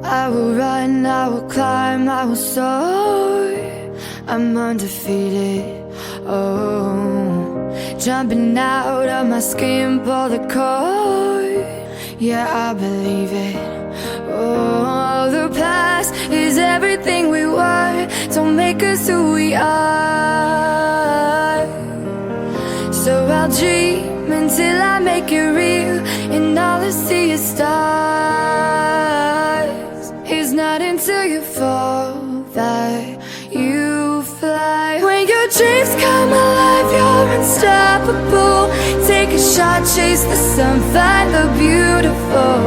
I will run, I will climb, I will soar. I'm undefeated, oh. Jumping out of my skin, pull the cord. Yeah, I believe it. Oh, the past is everything we were. Don't make us who we are. So I'll dream until I make it real, and all I see is stars. It's not until you fall that you fly. When your dreams come alive, you're unstoppable. Take a shot, chase the sun, find the beautiful.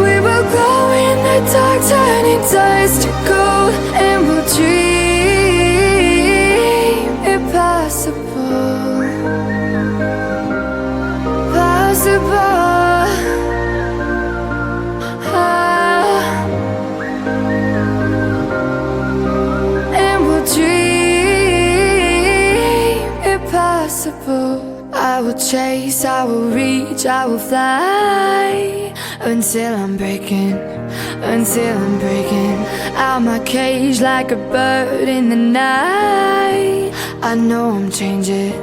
We will glow in the dark, turning dust to gold, and we'll dream impossible. Possible. And we'll dream impossible. I will chase, I will reach, I will fly until I'm breaking out my cage like a bird in the night. I know I'm changing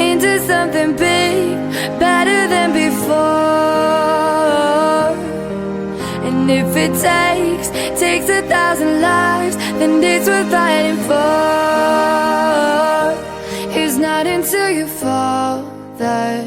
into something big, better than before. And if it takes 1,000 lives, then it's worth fighting for. It's not until you fall that